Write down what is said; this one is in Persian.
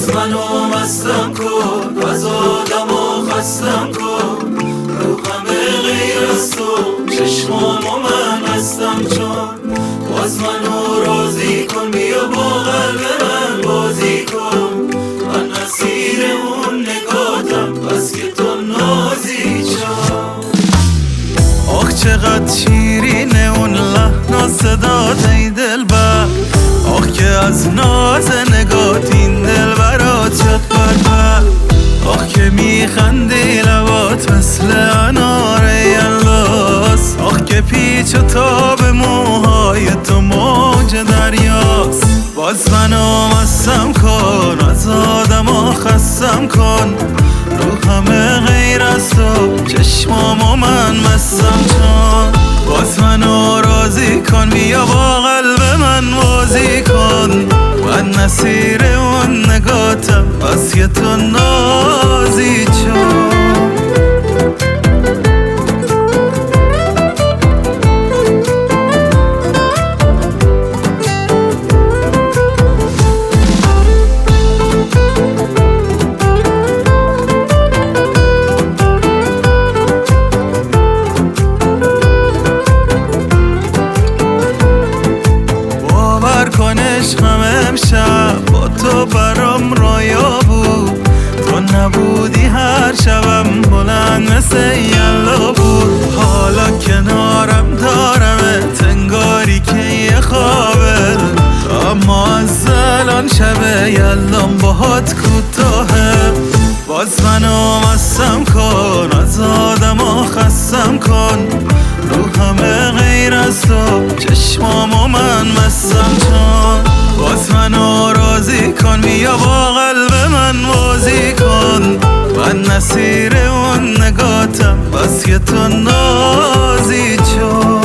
باز منو مستم کن، از آدمو خستم کن، رو همه غیر از تو چشمامو من هستم چون. باز منو راضی کن، بیا با قلب من بازی کن، من اسیر اون نگاتم بس که تو نازی چون. آخ چقدر شیرینه اون لحن و صدات ای دلبر، آخ که از ناز نگات این دل برات شد بربر. آخ که میخندی لبات مثل انار یلاس، آخ که پیچ و تاب موهای تو موج دریاست. باز منو مستم کن، از آدما خستم کن، رو همه غیر از تو چشمامو من مستم چون. باز منو راضی کن، بیا با قلب من بازی کن، من اسیر اون نگاتم بس که تو نازی چون. عشقم امشب با تو برام رویا بود، تو نبودی هر شبم بلند مثل یلا بود. حالا کنارم دارمت انگاری که یه خوابه، اما از الان شب یلام باهات کوتاهه. باز منو مستم کن، از آدما خستم کن، رو همه غیر از تو چشمامو من مستم چون. باز منو راضی کن، بیا با قلب من بازی کن، من اسیر اون نگاتم بس که تو نازی چون.